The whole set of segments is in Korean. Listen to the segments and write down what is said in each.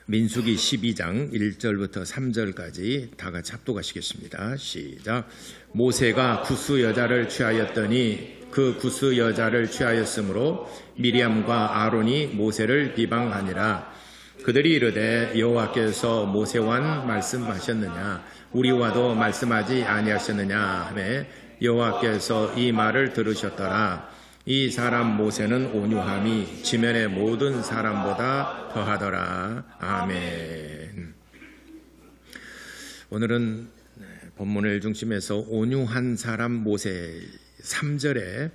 민수기 12장 1절부터 3절까지 다 같이 합독하시겠습니다. 시작. 모세가 구스 여자를 취하였더니 그 구스 여자를 취하였으므로 미리암과 아론이 모세를 비방하니라. 그들이 이르되 여호와께서 모세와 말씀하셨느냐 우리와도 말씀하지 아니하셨느냐 하매 여호와께서 이 말을 들으셨더라. 이 사람 모세는 온유함이 지면의 모든 사람보다 더하더라. 아멘. 오늘은 본문을 중심해서 온유한 사람 모세 3절에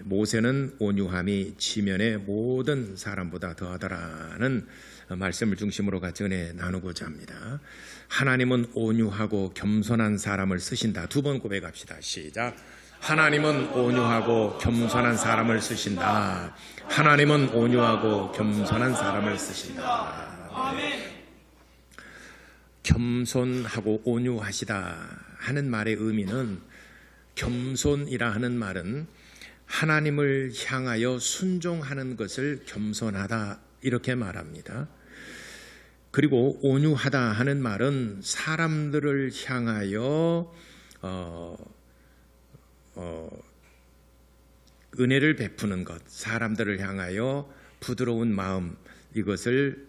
모세는 온유함이 지면의 모든 사람보다 더하더라는 말씀을 중심으로 같이 은혜 나누고자 합니다. 하나님은 온유하고 겸손한 사람을 쓰신다. 두 번 고백합시다. 시작. 하나님은 온유하고 겸손한 사람을 쓰신다. 하나님은 온유하고 겸손한 사람을 쓰신다. 네. 겸손하고 온유하시다 하는 말의 의미는, 겸손이라 하는 말은 하나님을 향하여 순종하는 것을 겸손하다 이렇게 말합니다. 그리고 온유하다 하는 말은 사람들을 향하여 은혜를 베푸는 것, 사람들을 향하여 부드러운 마음, 이것을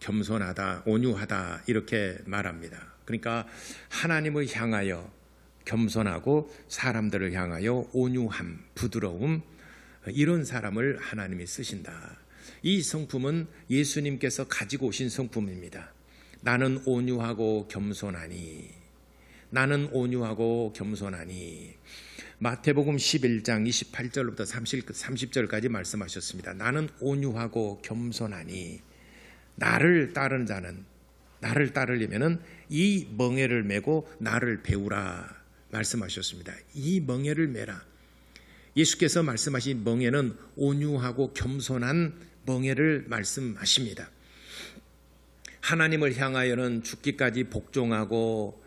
겸손하다, 온유하다 이렇게 말합니다. 그러니까 하나님을 향하여 겸손하고 사람들을 향하여 온유함, 부드러움, 이런 사람을 하나님이 쓰신다. 이 성품은 예수님께서 가지고 오신 성품입니다. 나는 온유하고 겸손하니, 나는 온유하고 겸손하니. 마태복음 11장 28절부터 30절까지 말씀하셨습니다. 나는 온유하고 겸손하니 나를 따르는 자는, 나를 따르려면 이 멍에를 메고 나를 배우라 말씀하셨습니다. 이 멍에를 메라. 예수께서 말씀하신 멍에는 온유하고 겸손한 멍에를 말씀하십니다. 하나님을 향하여는 죽기까지 복종하고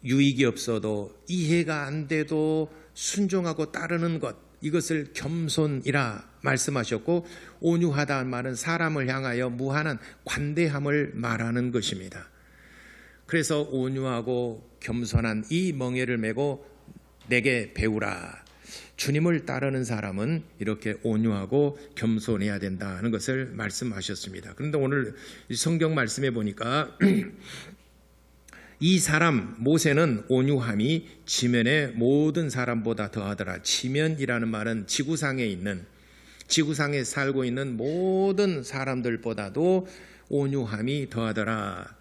유익이 없어도 이해가 안 돼도 순종하고 따르는 것, 이것을 겸손이라 말씀하셨고, 온유하다는 말은 사람을 향하여 무한한 관대함을 말하는 것입니다. 그래서 온유하고 겸손한 이 멍에를 메고 내게 배우라. 주님을 따르는 사람은 이렇게 온유하고 겸손해야 된다는 것을 말씀하셨습니다. 그런데 오늘 성경 말씀에 보니까 이 사람 모세는 온유함이 지면의 모든 사람보다 더하더라. 지면이라는 말은 지구상에 있는, 지구상에 살고 있는 모든 사람들보다도 온유함이 더하더라.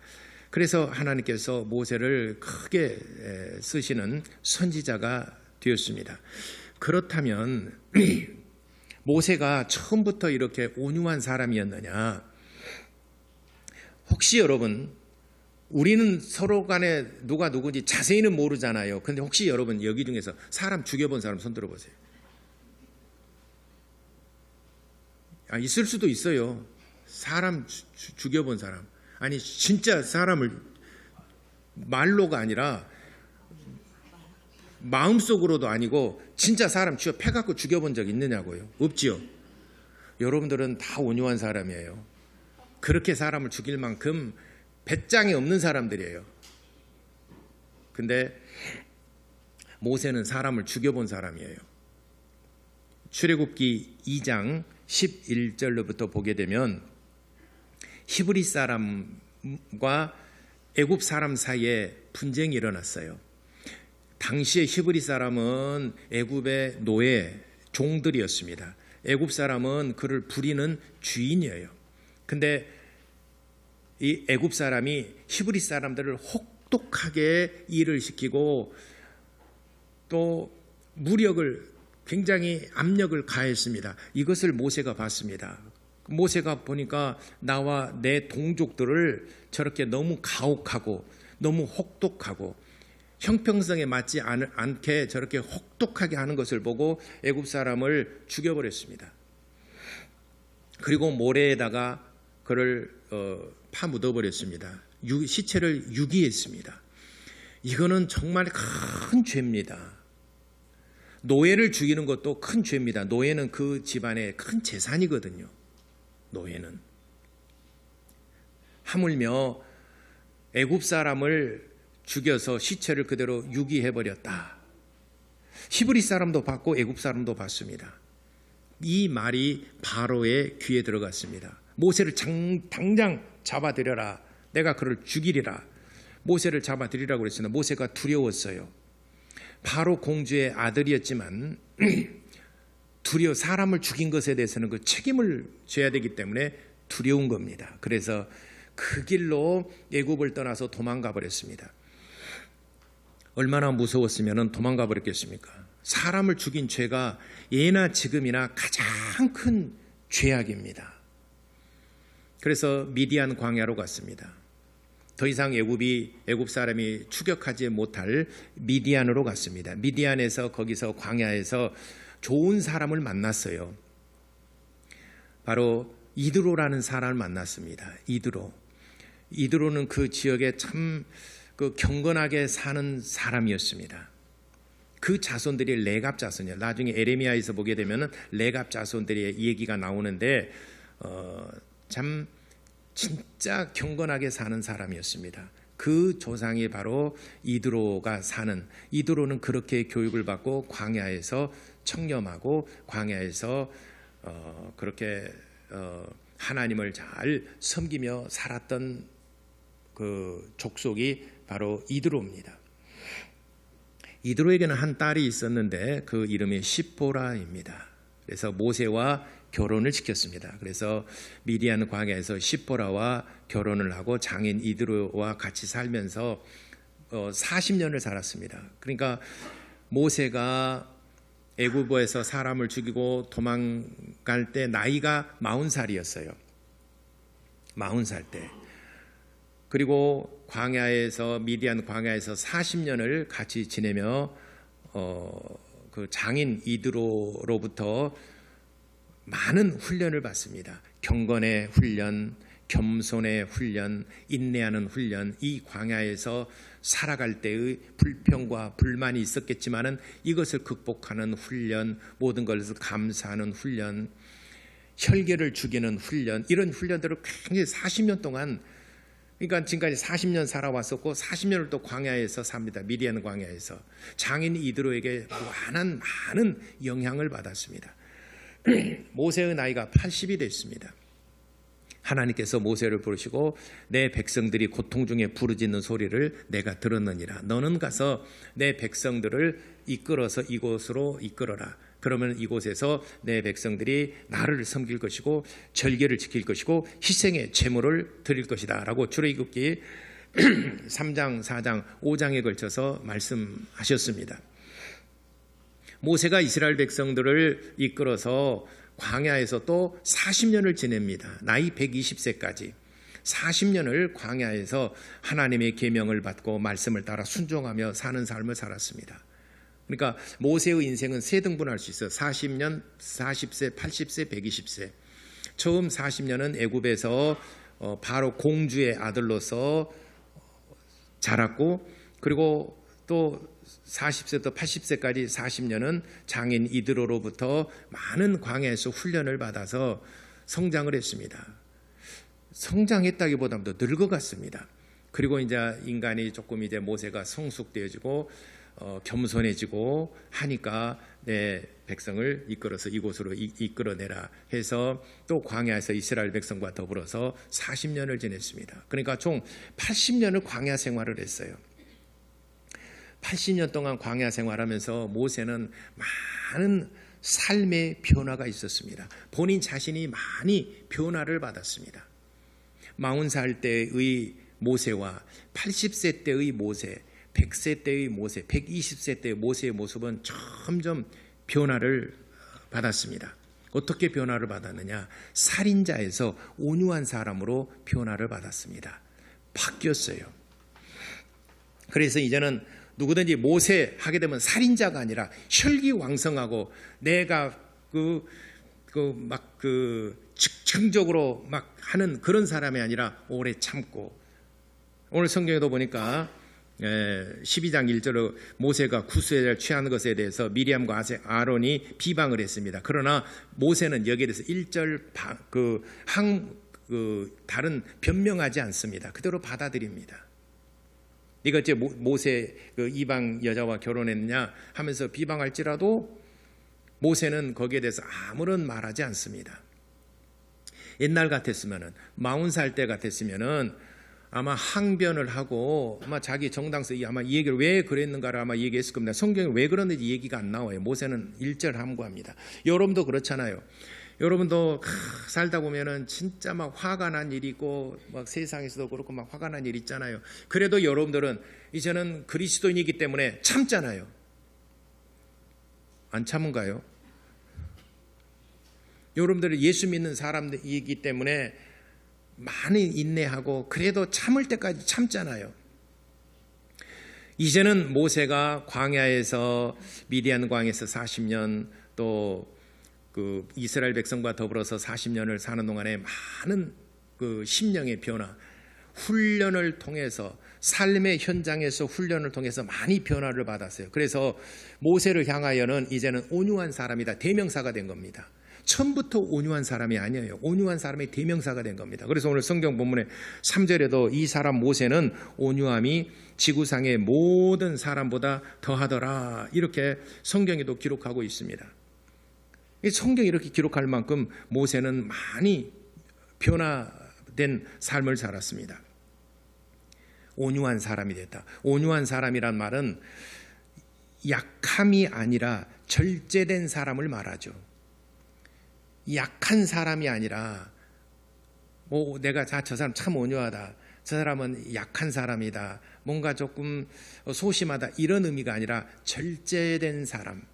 그래서 하나님께서 모세를 크게 쓰시는 선지자가 되었습니다. 그렇다면 모세가 처음부터 이렇게 온유한 사람이었느냐? 혹시 여러분, 우리는 서로 간에 누가 누군지 자세히는 모르잖아요. 그런데 혹시 여러분 여기 중에서 사람 죽여본 사람 손 들어보세요. 있을 수도 있어요. 사람 죽여본 사람. 아니 진짜 사람을 말로가 아니라 마음속으로도 아니고 진짜 사람 패갖고 죽여본 적 있느냐고요. 없지요. 여러분들은 다 온유한 사람이에요. 그렇게 사람을 죽일 만큼 배짱이 없는 사람들이에요. 근데 모세는 사람을 죽여본 사람이에요. 출애굽기 2장 11절로부터 보게 되면 히브리 사람과 애굽 사람 사이에 분쟁이 일어났어요. 당시에 히브리 사람은 애굽의 노예, 종들이었습니다. 애굽 사람은 그를 부리는 주인이에요. 근데 이 애굽 사람이 히브리 사람들을 혹독하게 일을 시키고 또 무력을, 굉장히 압력을 가했습니다. 이것을 모세가 봤습니다. 모세가 보니까 나와 내 동족들을 저렇게 너무 가혹하고 너무 혹독하고 형평성에 맞지 않게 저렇게 혹독하게 하는 것을 보고 애굽 사람을 죽여버렸습니다. 그리고 모래에다가 그를 파묻어버렸습니다. 시체를 유기했습니다. 이거는 정말 큰 죄입니다. 노예를 죽이는 것도 큰 죄입니다. 노예는 그 집안의 큰 재산이거든요. 노예는. 하물며 애굽 사람을 죽여서 시체를 그대로 유기해 버렸다. 히브리 사람도 봤고 애굽 사람도 봤습니다. 이 말이 바로의 귀에 들어갔습니다. 모세를 당장 잡아들여라. 내가 그를 죽이리라. 모세를 잡아들이라고 그랬으나 모세가 두려웠어요. 바로 공주의 아들이었지만 사람을 죽인 것에 대해서는 그 책임을 져야 되기 때문에 두려운 겁니다. 그래서 그 길로 애굽을 떠나서 도망가 버렸습니다. 얼마나 무서웠으면 도망가 버렸겠습니까? 사람을 죽인 죄가 예나 지금이나 가장 큰 죄악입니다. 그래서 미디안 광야로 갔습니다. 더 이상 애굽 사람이 추격하지 못할 미디안으로 갔습니다. 미디안에서 거기서 광야에서 좋은 사람을 만났어요. 바로 이드로라는 사람을 만났습니다. 이드로는 그 지역에 참 경건하게 사는 사람이었습니다. 그 자손들이 레갑 자손이에요. 나중에 에레미야에서 보게 되면 레갑 자손들의 얘기가 나오는데 참 진짜 경건하게 사는 사람이었습니다. 그 조상이 바로 이드로는 그렇게 교육을 받고 광야에서 청렴하고 광야에서 그렇게 하나님을 잘 섬기며 살았던 그 족속이 바로 이드로입니다. 이드로에게는 한 딸이 있었는데 그 이름이 시포라입니다. 그래서 모세와 결혼을 시켰습니다. 그래서 미디안 광야에서 시포라와 결혼을 하고 장인 이드로와 같이 살면서 40년을 살았습니다. 그러니까 모세가 애굽에서 사람을 죽이고 도망갈 때 나이가 40살이었어요. 40살 때. 그리고 미디안 광야에서 40년을 같이 지내며 그 장인 이드로로부터 많은 훈련을 받습니다. 경건의 훈련, 겸손의 훈련, 인내하는 훈련, 이 광야에서 살아갈 때의 불평과 불만이 있었겠지만은 이것을 극복하는 훈련, 모든 것을 감사하는 훈련, 혈계를 죽이는 훈련, 이런 훈련들을 굉장히 40년 동안, 그러니까 지금까지 40년 살아왔었고 40년을 또 광야에서 삽니다. 미디안 광야에서. 장인 이드로에게 많은 영향을 받았습니다. 모세의 나이가 80이 됐습니다. 하나님께서 모세를 부르시고 내 백성들이 고통 중에 부르짖는 소리를 내가 들었느니라. 너는 가서 내 백성들을 이끌어서 이곳으로 이끌어라. 그러면 이곳에서 내 백성들이 나를 섬길 것이고 절개를 지킬 것이고 희생의 제물을 드릴 것이다 라고 출애굽기 3장, 4장, 5장에 걸쳐서 말씀하셨습니다. 모세가 이스라엘 백성들을 이끌어서 광야에서 또 40년을 지냅니다. 나이 120세까지 40년을 광야에서 하나님의 계명을 받고 말씀을 따라 순종하며 사는 삶을 살았습니다. 그러니까 모세의 인생은 세 등분할 수 있어요. 40년, 40세, 80세, 120세. 처음 40년은 애굽에서 바로 공주의 아들로서 자랐고, 그리고 또 40세부터 80세까지 40년은 장인 이드로로부터 많은 광야에서 훈련을 받아서 성장을 했습니다. 성장했다기보다도 늙어갔습니다. 그리고 이제 인간이 조금 이제 모세가 성숙되어지고 겸손해지고 하니까 내 백성을 이끌어서 이곳으로 이끌어내라 해서 또 광야에서 이스라엘 백성과 더불어서 40년을 지냈습니다. 그러니까 총 80년을 광야 생활을 했어요. 80년 동안 광야 생활하면서 모세는 많은 삶의 변화가 있었습니다. 본인 자신이 많이 변화를 받았습니다. 40살 때의 모세와 80세 때의 모세, 100세 때의 모세, 120세 때의 모세의 모습은 점점 변화를 받았습니다. 어떻게 변화를 받았느냐? 살인자에서 온유한 사람으로 변화를 받았습니다. 바뀌었어요. 그래서 이제는 누구든지 모세 하게 되면 살인자가 아니라 혈기왕성하고 내가 즉흥적으로 막 하는 그런 사람이 아니라 오래 참고, 오늘 성경에도 보니까 12장 1절로 모세가 구수회를 취하는 것에 대해서 미리암과 아론이 비방을 했습니다. 그러나 모세는 여기에 대해서 1절 다른 변명하지 않습니다. 그대로 받아들입니다. 네가 어째 모세 이방 여자와 결혼했냐 하면서 비방할지라도 모세는 거기에 대해서 아무런 말하지 않습니다. 옛날 같았으면은 40살 때 같았으면은 아마 항변을 하고 아마 자기 정당성 아마 이 얘기를 왜 그랬는가를 아마 얘기했을 겁니다. 성경에 왜 그런지 얘기가 안 나와요. 모세는 일절함구합니다. 여러분도 그렇잖아요. 여러분도 살다 보면은 진짜 막 화가 난 일이 있고 막 세상에서도 그렇고 막 화가 난 일 있잖아요. 그래도 여러분들은 이제는 그리스도인이기 때문에 참잖아요. 안 참은가요? 여러분들은 예수 믿는 사람이기 때문에 많이 인내하고 그래도 참을 때까지 참잖아요. 이제는 모세가 광야에서 미디안 광야에서 40년 또 이스라엘 백성과 더불어서 40년을 사는 동안에 많은 심령의 변화, 훈련을 통해서 삶의 현장에서 훈련을 통해서 많이 변화를 받았어요. 그래서 모세를 향하여는 이제는 온유한 사람이다 대명사가 된 겁니다. 처음부터 온유한 사람이 아니에요. 온유한 사람의 대명사가 된 겁니다. 그래서 오늘 성경 본문의 3절에도 이 사람 모세는 온유함이 지구상의 모든 사람보다 더하더라 이렇게 성경에도 기록하고 있습니다. 이 성경이 이렇게 기록할 만큼 모세는 많이 변화된 삶을 살았습니다. 온유한 사람이 됐다. 온유한 사람이란 말은 약함이 아니라 절제된 사람을 말하죠. 약한 사람이 아니라 내가 저 사람 참 온유하다. 저 사람은 약한 사람이다. 뭔가 조금 소심하다. 이런 의미가 아니라 절제된 사람.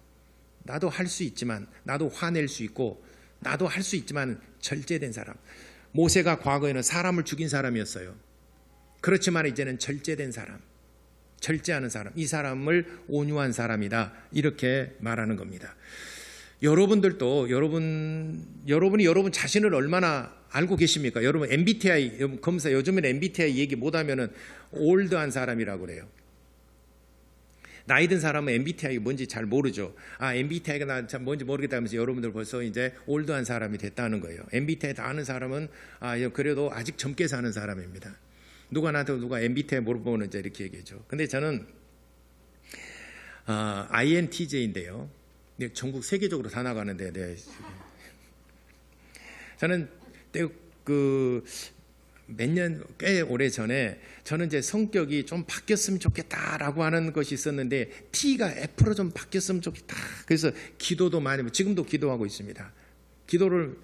나도 할 수 있지만 나도 화낼 수 있고 나도 할 수 있지만 절제된 사람. 모세가 과거에는 사람을 죽인 사람이었어요. 그렇지만 이제는 절제된 사람. 절제하는 사람. 이 사람을 온유한 사람이다. 이렇게 말하는 겁니다. 여러분들도 여러분이 여러분 자신을 얼마나 알고 계십니까? 여러분 MBTI 검사 요즘에는 MBTI 얘기 못하면은 올드한 사람이라고 그래요. 나이 든 사람은 MBTI가 뭔지 잘 모르죠. MBTI가 나 참 뭔지 모르겠다 하면서 여러분들 벌써 이제 올드한 사람이 됐다는 거예요. MBTI 다 아는 사람은 그래도 아직 젊게 사는 사람입니다. 누가 MBTI 물어보면 이제 이렇게 얘기하죠. 근데 저는 INTJ인데요. 전국 세계적으로 다 나가는데, 저는 몇 년 꽤 오래 전에 저는 이제 성격이 좀 바뀌었으면 좋겠다라고 하는 것이 있었는데 T가 F로 좀 바뀌었으면 좋겠다. 그래서 기도도 많이 지금도 기도하고 있습니다. 기도를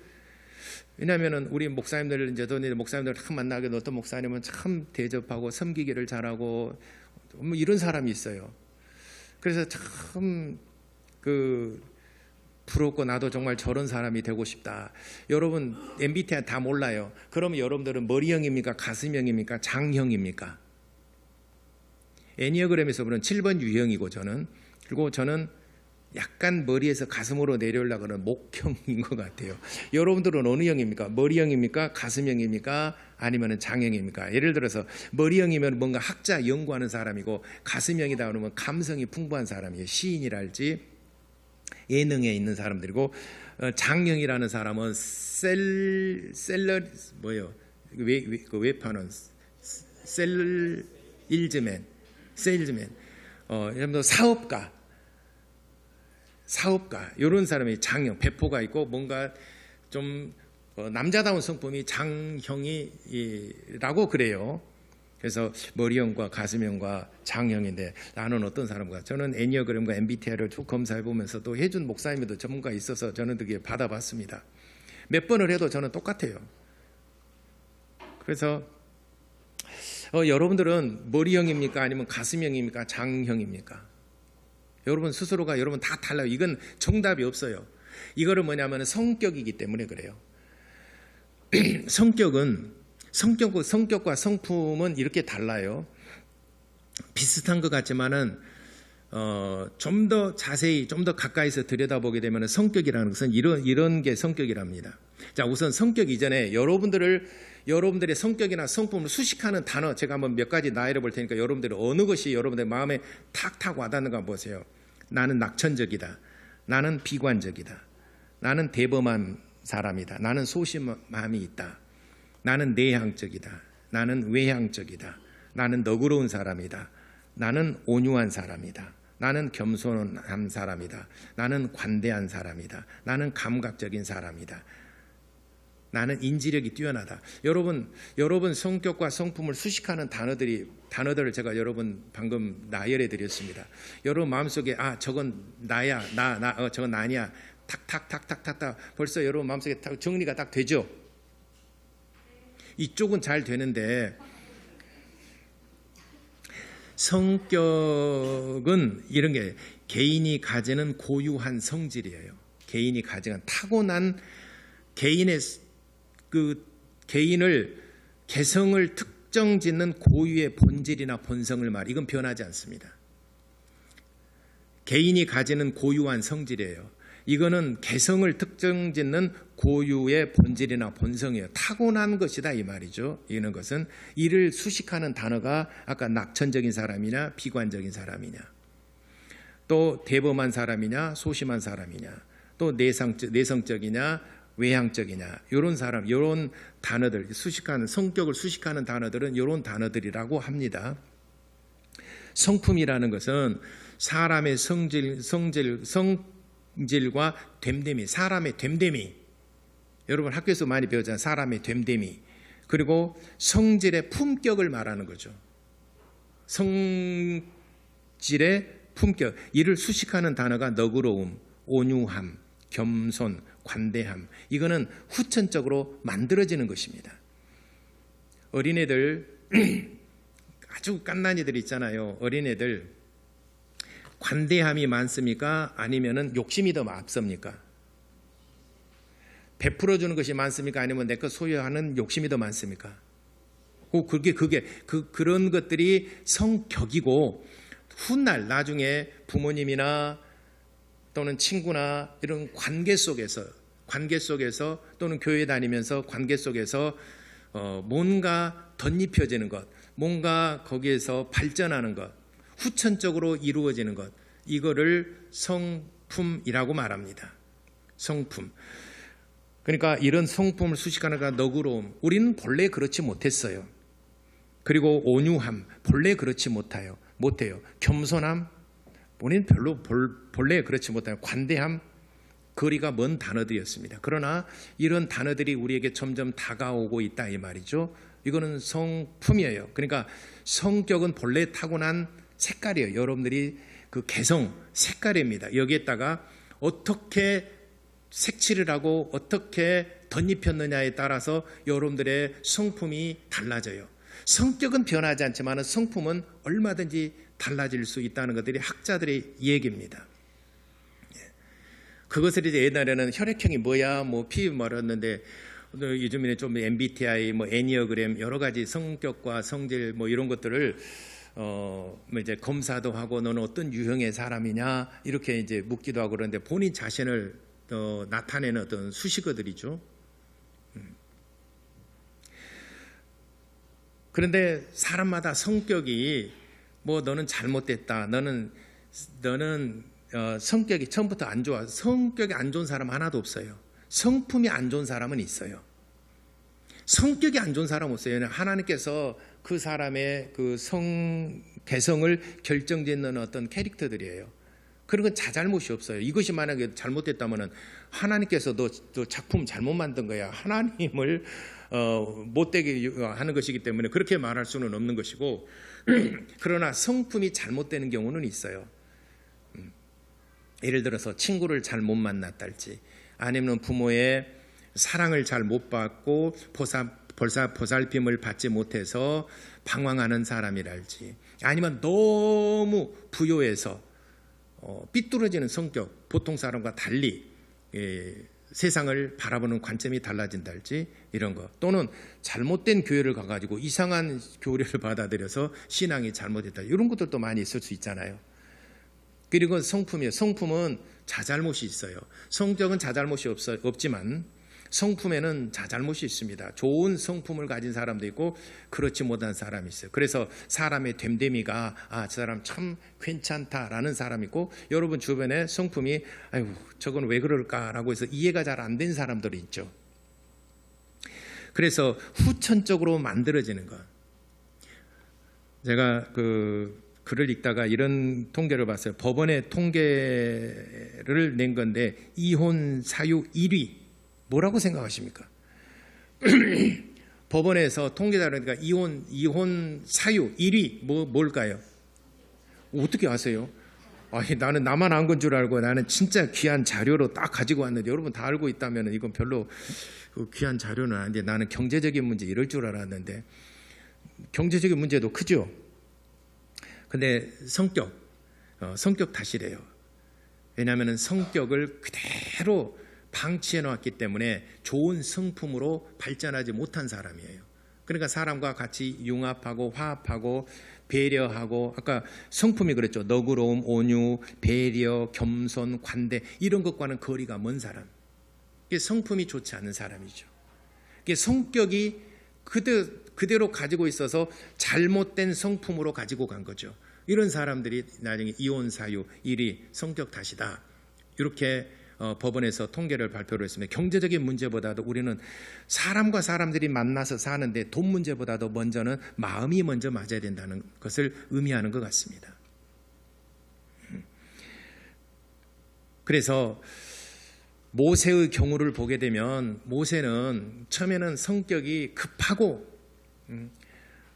왜냐하면은 우리 목사님들 이제 목사님들 참 만나게 어떤 목사님은 참 대접하고 섬기기를 잘하고 뭐 이런 사람이 있어요. 그래서 참 부럽고 나도 정말 저런 사람이 되고 싶다. 여러분 MBTI 다 몰라요. 그러면 여러분들은 머리형입니까? 가슴형입니까? 장형입니까? 애니어그램에서 보면 7번 유형이고 그리고 저는 약간 머리에서 가슴으로 내려오려고 하는 목형인 것 같아요. 여러분들은 어느 형입니까? 머리형입니까? 가슴형입니까? 아니면 장형입니까? 예를 들어서 머리형이면 뭔가 학자 연구하는 사람이고 가슴형이다 그러면 감성이 풍부한 사람이에요. 시인이랄지 예능에 있는 사람들이고 장형이라는 사람은 웹하는 세일즈맨 여러분들 사업가 이런 사람이 장형 배포가 있고 뭔가 좀 남자다운 성품이 장형이라고 그래요. 그래서 머리형과 가슴형과 장형인데 나는 어떤 사람과 저는 애니어그램과 MBTI를 쭉 검사해 보면서 또 해준 목사님도 전문가 있어서 저는 되게 받아봤습니다. 몇 번을 해도 저는 똑같아요. 그래서 여러분들은 머리형입니까? 아니면 가슴형입니까? 장형입니까? 여러분 스스로가 여러분 다 달라요. 이건 정답이 없어요. 이거는 뭐냐면 성격이기 때문에 그래요. 성격과 성품은 이렇게 달라요. 비슷한 것 같지만은 좀 더 자세히 좀 더 가까이서 들여다보게 되면 성격이라는 것은 이런 게 성격이랍니다. 자, 우선 성격 이전에 여러분들의 성격이나 성품을 수식하는 단어 제가 한번 몇 가지 나열해 볼 테니까 여러분들이 어느 것이 여러분들의 마음에 탁탁 와닿는가 한번 보세요. 나는 낙천적이다. 나는 비관적이다. 나는 대범한 사람이다. 나는 소심함이 있다. 나는 내향적이다. 나는 외향적이다. 나는 너그러운 사람이다. 나는 온유한 사람이다. 나는 겸손한 사람이다. 나는 관대한 사람이다. 나는 감각적인 사람이다. 나는 인지력이 뛰어나다. 여러분 성격과 성품을 수식하는 단어들을 제가 여러분 방금 나열해 드렸습니다. 여러분 마음속에 저건 나야, 저건 나냐, 탁탁탁탁탁탁 벌써 여러분 마음속에 정리가 딱 되죠. 이쪽은 잘 되는데 성격은 이런 게 개인이 가지는 고유한 성질이에요. 개인이 가지는 타고난 개인의 개인을 개성을 특정짓는 고유의 본질이나 본성을 이건 변하지 않습니다. 개인이 가지는 고유한 성질이에요. 이거는 개성을 특정짓는 고유의 본질이나 본성이에요. 타고난 것이다 이 말이죠. 이런 것은 이를 수식하는 단어가 아까 낙천적인 사람이냐 비관적인 사람이냐, 또 대범한 사람이냐 소심한 사람이냐, 또 내성적이냐 외향적이냐, 이런 사람, 이런 단어들, 성격을 수식하는 단어들은 이런 단어들이라고 합니다. 성품이라는 것은 사람의 성질과 됨됨이, 사람의 됨됨이, 여러분 학교에서 많이 배우잖아요. 사람의 됨됨이, 그리고 성질의 품격을 말하는 거죠. 성질의 품격, 이를 수식하는 단어가 너그러움, 온유함, 겸손, 관대함, 이거는 후천적으로 만들어지는 것입니다. 어린애들 아주 깐난이들 있잖아요. 어린애들 관대함이 많습니까? 아니면은 욕심이 더 앞섭니까? 베풀어 주는 것이 많습니까? 아니면 내 것 소유하는 욕심이 더 많습니까? 그런 것들이 성격이고, 훗날 나중에 부모님이나 또는 친구나 이런 관계 속에서 또는 교회 다니면서 관계 속에서 뭔가 덧입혀지는 것, 뭔가 거기에서 발전하는 것, 후천적으로 이루어지는 것, 이거를 성품이라고 말합니다. 성품. 그러니까 이런 성품을 수식하는 것, 너그러움, 우리는 본래 그렇지 못했어요. 그리고 온유함, 본래 그렇지 못해요. 겸손함, 우리는 별로 본래 그렇지 못해요. 관대함, 거리가 먼 단어들이었습니다. 그러나 이런 단어들이 우리에게 점점 다가오고 있다 이 말이죠. 이거는 성품이에요. 그러니까 성격은 본래 타고난 색깔이에요. 여러분들이 그 개성, 색깔입니다. 여기에다가 어떻게 색칠을 하고 어떻게 덧입혔느냐에 따라서 여러분들의 성품이 달라져요. 성격은 변하지 않지만 성품은 얼마든지 달라질 수 있다는 것들이 학자들의 얘기입니다. 그것을 이제 옛날에는 혈액형이 뭐야, 피 말았는데 요즘에는 좀 MBTI, 애니어그램 여러 가지 성격과 성질 이런 것들을 이제 검사도 하고 너는 어떤 유형의 사람이냐 이렇게 이제 묻기도 하고 그러는데 본인 자신을 나타내는 어떤 수식어들이죠. 그런데 사람마다 성격이 너는 잘못됐다, 너는 성격이 처음부터 안 좋아, 성격이 안 좋은 사람 하나도 없어요. 성품이 안 좋은 사람은 있어요. 성격이 안 좋은 사람은 없어요. 하나님께서 그 사람의 그 개성을 결정짓는 어떤 캐릭터들이에요. 그런 건 자잘못이 없어요. 이것이 만약에 잘못됐다면 하나님께서 너 작품 잘못 만든 거야, 하나님을 못되게 하는 것이기 때문에 그렇게 말할 수는 없는 것이고, 그러나 성품이 잘못되는 경우는 있어요. 예를 들어서 친구를 잘 못 만났달지, 아니면 부모의 사랑을 잘 못 받고 보살핌을 받지 못해서 방황하는 사람이랄지, 아니면 너무 부요해서 삐뚤어지는 성격, 보통 사람과 달리 세상을 바라보는 관점이 달라진달지, 이런 거, 또는 잘못된 교회를 가가지고 이상한 교리를 받아들여서 신앙이 잘못됐다, 이런 것들도 많이 있을 수 있잖아요. 그리고 성품이에요. 성품은 자잘못이 있어요. 성격은 자잘못이 없지만 성품에는 자잘못이 있습니다. 좋은 성품을 가진 사람도 있고 그렇지 못한 사람이 있어요. 그래서 사람의 됨됨이가 저 사람 참 괜찮다라는 사람이 있고, 여러분 주변에 성품이 아이고 저건 왜 그럴까라고 해서 이해가 잘 안 된 사람들이 있죠. 그래서 후천적으로 만들어지는 것. 제가 글을 읽다가 이런 통계를 봤어요. 법원의 통계를 낸 건데 이혼 사유 1위 뭐라고 생각하십니까? 법원에서 통계자를 그러니까 이혼 사유 1위 뭘까요? 어떻게 아세요? 나는 나만 안 건 줄 알고 나는 진짜 귀한 자료로 딱 가지고 왔는데 여러분 다 알고 있다면 이건 별로 귀한 자료는 아닌데 나는 경제적인 문제 이럴 줄 알았는데 경제적인 문제도 크죠. 근데 성격 탓이래요. 왜냐하면 성격을 그대로 방치해 놓았기 때문에 좋은 성품으로 발전하지 못한 사람이에요. 그러니까 사람과 같이 융합하고 화합하고 배려하고 아까 성품이 그랬죠. 너그러움, 온유, 배려, 겸손, 관대 이런 것과는 거리가 먼 사람. 이게 성품이 좋지 않은 사람이죠. 이게 성격이 그대로 가지고 있어서 잘못된 성품으로 가지고 간 거죠. 이런 사람들이 나중에 이혼 사유 1위 성격 탓이다. 이렇게 법원에서 통계를 발표를 했습니다. 경제적인 문제보다도 우리는 사람과 사람들이 만나서 사는데 돈 문제보다도 먼저는 마음이 먼저 맞아야 된다는 것을 의미하는 것 같습니다. 그래서 모세의 경우를 보게 되면 모세는 처음에는 성격이 급하고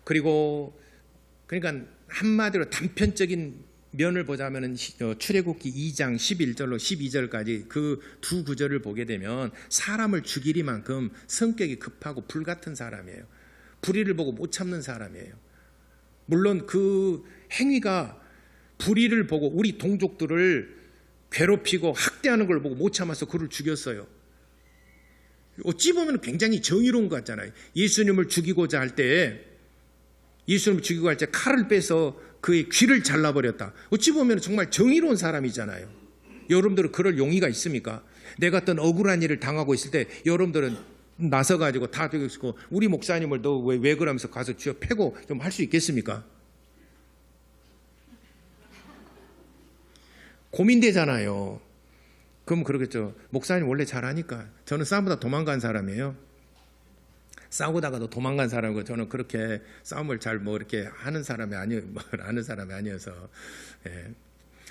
그러니까 한마디로 단편적인 면을 보자면 출애굽기 2장 11절로 12절까지 그 두 구절을 보게 되면 사람을 죽이리만큼 성격이 급하고 불같은 사람이에요. 불의를 보고 못 참는 사람이에요. 물론 그 행위가 불의를 보고 우리 동족들을 괴롭히고 학대하는 걸 보고 못 참아서 그를 죽였어요. 어찌 보면 굉장히 정의로운 것 같잖아요. 예수님을 죽이고자 할 때 칼을 빼서 그의 귀를 잘라버렸다. 어찌 보면 정말 정의로운 사람이잖아요. 여러분들은 그럴 용의가 있습니까? 내가 어떤 억울한 일을 당하고 있을 때 여러분들은 나서가지고 다 되고 있고 우리 목사님을 너 왜 그러면서 가서 쥐어 패고 좀 할 수 있겠습니까? 고민되잖아요. 그럼 그러겠죠. 목사님 원래 잘하니까. 저는 싸움보다 도망간 사람이에요. 싸우다가도 도망간 사람이고 저는 그렇게 싸움을 잘 이렇게 하는 사람이 아니어서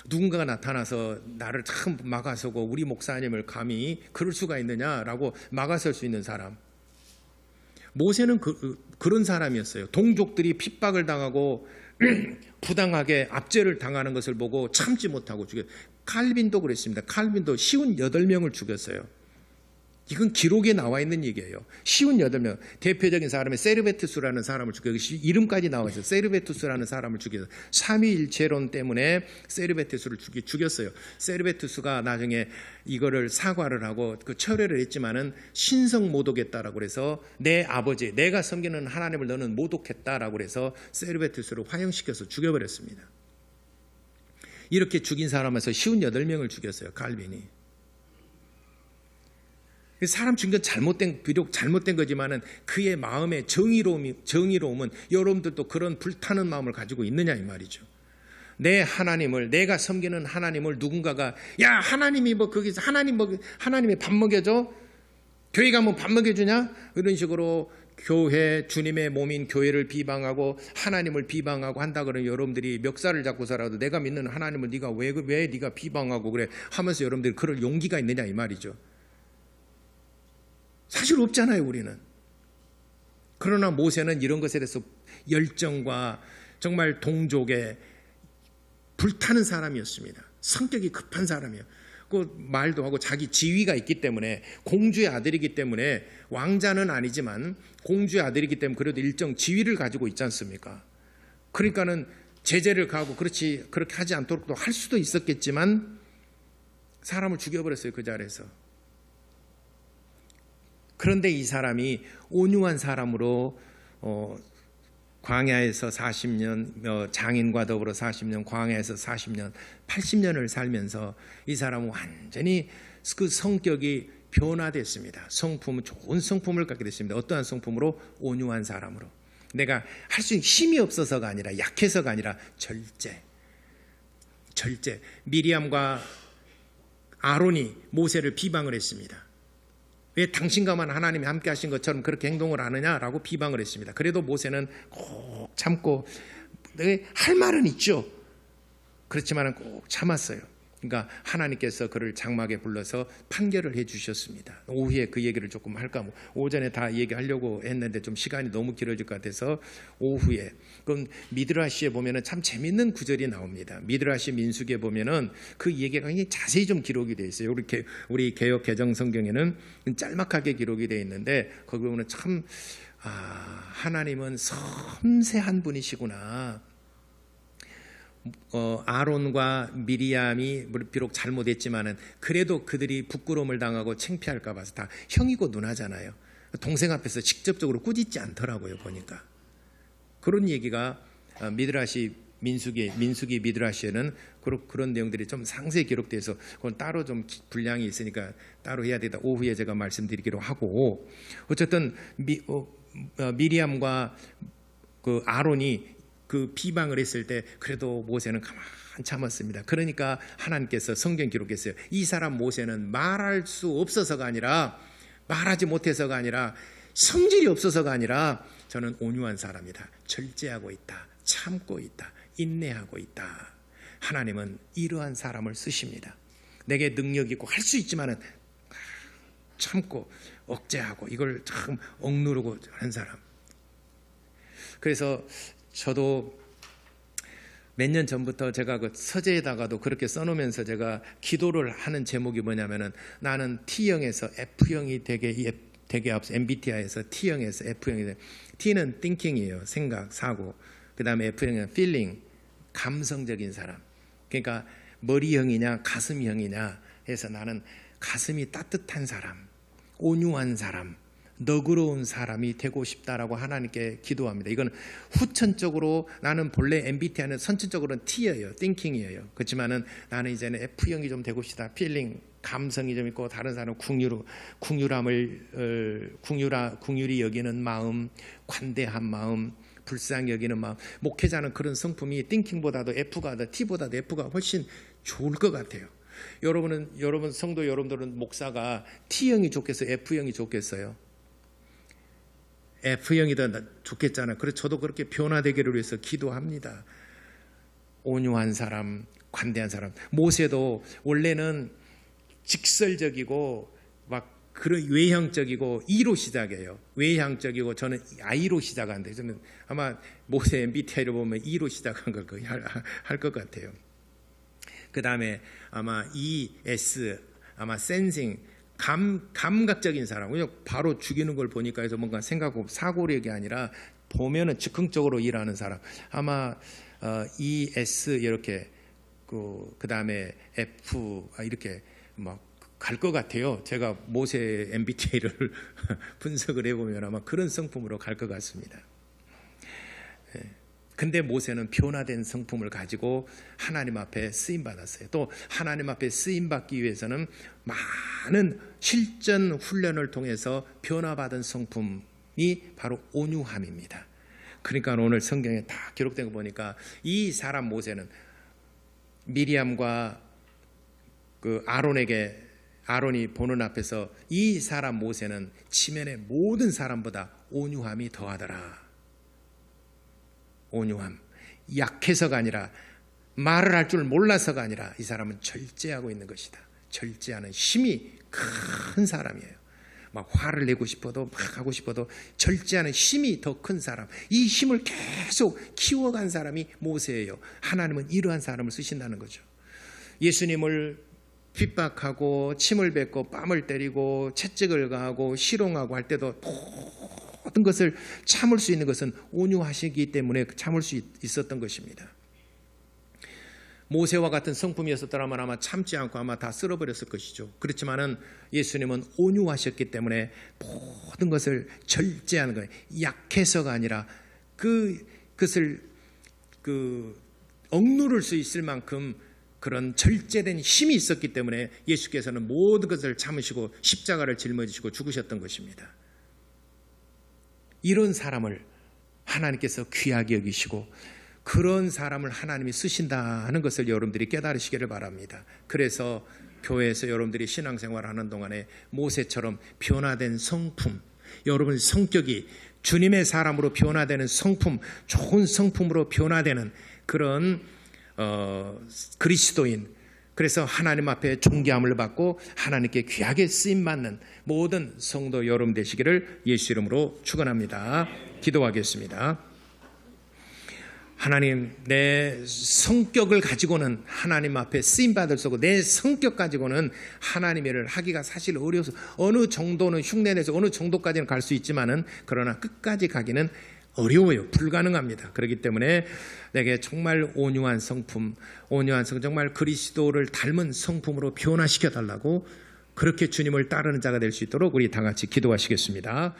누군가가 나타나서 나를 참 막아서고 우리 목사님을 감히 그럴 수가 있느냐라고 막아설 수 있는 사람. 모세는 그런 사람이었어요. 동족들이 핍박을 당하고 부당하게 압제를 당하는 것을 보고 참지 못하고 죽였어요. 칼빈도 그랬습니다. 칼빈도 58명을 죽였어요. 이건 기록에 나와 있는 얘기예요. 58명. 대표적인 사람이 세르베투스라는 사람을 죽였어요. 이름까지 나와 있어요. 세르베투스라는 사람을 죽였어요. 삼위일체론 때문에 세르베투스를 죽였어요. 세르베투스가 나중에 이거를 사과를 하고 철회를 했지만은 신성 모독했다라고 그래서 내 아버지, 내가 섬기는 하나님을 너는 모독했다라고 그래서 세르베투스를 화형시켜서 죽여버렸습니다. 이렇게 죽인 사람에서 58명을 죽였어요. 칼빈이. 사람 죽인 건 비록 잘못된 거지만은 그의 마음의 정의로움은 여러분들도 그런 불타는 마음을 가지고 있느냐 이 말이죠. 내 하나님을, 내가 섬기는 하나님을 누군가가 야 하나님이 거기서 하나님이 밥 먹여줘? 교회 가면 밥 먹여주냐? 이런 식으로 교회, 주님의 몸인 교회를 비방하고 하나님을 비방하고 한다 그러면 여러분들이 멱살을 잡고서라도 내가 믿는 하나님을 네가 왜 네가 비방하고 그래 하면서 여러분들이 그럴 용기가 있느냐 이 말이죠. 사실 없잖아요, 우리는. 그러나 모세는 이런 것에 대해서 열정과 정말 동족에 불타는 사람이었습니다. 성격이 급한 사람이에요. 그 말도 하고 자기 지위가 있기 때문에 공주의 아들이기 때문에 왕자는 아니지만 공주의 아들이기 때문에 그래도 일정 지위를 가지고 있지 않습니까? 그러니까는 제재를 가하고 그렇게 하지 않도록 할 수도 있었겠지만 사람을 죽여버렸어요, 그 자리에서. 그런데 이 사람이 온유한 사람으로 광야에서 40년, 장인과 더불어 40년, 광야에서 40년, 80년을 살면서 이 사람은 완전히 그 성격이 변화됐습니다. 좋은 성품을 갖게 됐습니다. 어떠한 성품으로? 온유한 사람으로. 내가 할 수 있는 힘이 없어서가 아니라 약해서가 아니라 절제. 미리암과 아론이 모세를 비방을 했습니다. 왜 당신과만 하나님이 함께 하신 것처럼 그렇게 행동을 하느냐라고 비방을 했습니다. 그래도 모세는 꼭 참고 할 말은 있죠. 그렇지만 꼭 참았어요. 그러니까 하나님께서 그를 장막에 불러서 판결을 해주셨습니다. 오후에 그 얘기를 조금 할까, 오전에 다 얘기하려고 했는데 좀 시간이 너무 길어질 것 같아서 오후에. 그럼 미드라시에 보면은 참 재밌는 구절이 나옵니다. 미드라시 민수기에 보면은 그 얘기가 굉장히 자세히 좀 기록이 되어 있어요. 우리 개역 개정 성경에는 짤막하게 기록이 되어 있는데 거기 보면 참 하나님은 섬세한 분이시구나. 아론과 미리암이 비록 잘못했지만은 그래도 그들이 부끄러움을 당하고 창피할까 봐서 다 형이고 누나잖아요. 동생 앞에서 직접적으로 꾸짖지 않더라고요. 보니까 그런 얘기가 미드라시 민수기 미드라시에는 그런 내용들이 좀 상세히 기록돼서 그건 따로 좀 분량이 있으니까 따로 해야 되다. 오후에 제가 말씀드리기로 하고, 어쨌든 미리암과 그 아론이 그 비방을 했을 때 그래도 모세는 가만히 참았습니다. 그러니까 하나님께서 성경 기록했어요. 이 사람 모세는 말할 수 없어서가 아니라, 말하지 못해서가 아니라, 성질이 없어서가 아니라 저는 온유한 사람이다. 절제하고 있다. 참고 있다. 인내하고 있다. 하나님은 이러한 사람을 쓰십니다. 내게 능력이 있고 할 수 있지만은 참고 억제하고 이걸 참 억누르고 하는 사람. 그래서 저도 몇 년 전부터 제가 그 서재에다가도 그렇게 써놓으면서 제가 기도를 하는 제목이 뭐냐면은, 나는 T형에서 F형이 되게 앞서 MBTI에서 T형에서 F형이 돼. T는 thinking이에요. 생각, 사고. 그 다음에 F형은 feeling, 감성적인 사람. 그러니까 머리형이냐 가슴형이냐 해서 나는 가슴이 따뜻한 사람, 온유한 사람, 너그러운 사람이 되고 싶다라고 하나님께 기도합니다. 이건 후천적으로, 나는 본래 MBTI는 선천적으로는 T예요. thinking이에요. 그렇지만은 나는 이제는 F형이 좀 되고 싶다. feeling, 감성이 좀 있고, 다른 사람은 궁휼히 여기는 마음, 관대한 마음, 불쌍히 여기는 마음. 목회자는 그런 성품이 thinking보다도 T보다도 F가 훨씬 좋을 것 같아요. 여러분 성도 여러분들은 목사가 T형이 좋겠어요? F형이 좋겠어요? F형이 더 좋겠잖아요. 그래서 저도 그렇게 변화되기를 위해서 기도합니다. 온유한 사람, 관대한 사람. 모세도 원래는 직설적이고 막 그런 외향적이고 E로 시작해요. 외향적이고 저는 I로 시작하는데, 저는 아마 모세 MBTI를 보면 E로 시작한 걸 거의 할 것 같아요. 그 다음에 아마 ES, 아마 sensing, 감각적인 사람. 그냥 바로 죽이는 걸 보니까 해서 뭔가 생각하고 사고력이 아니라 보면은 즉흥적으로 일하는 사람. 아마 ES 이렇게 그 다음에 F 이렇게 막 갈 것 같아요. 제가 모세 MBTI를 분석을 해보면 아마 그런 성품으로 갈 것 같습니다. 근데 모세는 변화된 성품을 가지고 하나님 앞에 쓰임받았어요. 또 하나님 앞에 쓰임받기 위해서는 많은 실전 훈련을 통해서 변화받은 성품이 바로 온유함입니다. 그러니까 오늘 성경에 다 기록된 거 보니까 이 사람 모세는 미리암과 그 아론이 보는 앞에서 이 사람 모세는 지면의 모든 사람보다 온유함이 더하더라. 온유함, 약해서가 아니라, 말을 할 줄 몰라서가 아니라 이 사람은 절제하고 있는 것이다. 절제하는 힘이 큰 사람이에요. 막 화를 내고 싶어도 막 하고 싶어도 절제하는 힘이 더 큰 사람, 이 힘을 계속 키워간 사람이 모세예요. 하나님은 이러한 사람을 쓰신다는 거죠. 예수님을 핍박하고 침을 뱉고 뺨을 때리고 채찍을 가하고 실용하고 할 때도 모든 것을 참을 수 있는 것은 온유하시기 때문에 참을 수 있었던 것입니다. 모세와 같은 성품이었었더라면 아마 참지 않고 아마 다 쓸어버렸을 것이죠. 그렇지만은 예수님은 온유하셨기 때문에 모든 것을 절제하는 거예요. 약해서가 아니라 그것을 억누를 수 있을 만큼 그런 절제된 힘이 있었기 때문에 예수께서는 모든 것을 참으시고 십자가를 짊어지시고 죽으셨던 것입니다. 이런 사람을 하나님께서 귀하게 여기시고 그런 사람을 하나님이 쓰신다는 것을 여러분들이 깨달으시기를 바랍니다. 그래서 교회에서 여러분들이 신앙생활을 하는 동안에 모세처럼 변화된 성품, 여러분 성격이 주님의 사람으로 변화되는 성품, 좋은 성품으로 변화되는 그런 그리스도인, 그래서 하나님 앞에 존귀함을 받고 하나님께 귀하게 쓰임받는 모든 성도 여러분 되시기를 예수 이름으로 축원합니다. 기도하겠습니다. 하나님, 내 성격을 가지고는 하나님 앞에 쓰임받을 수 없고 내 성격 가지고는 하나님의 일을 하기가 사실 어려워서 어느 정도는 흉내내서 어느 정도까지는 갈 수 있지만은 그러나 끝까지 가기는 어려워요. 불가능합니다. 그렇기 때문에 내게 정말 온유한 성품, 정말 그리스도를 닮은 성품으로 변화시켜 달라고, 그렇게 주님을 따르는 자가 될 수 있도록 우리 다 같이 기도하시겠습니다.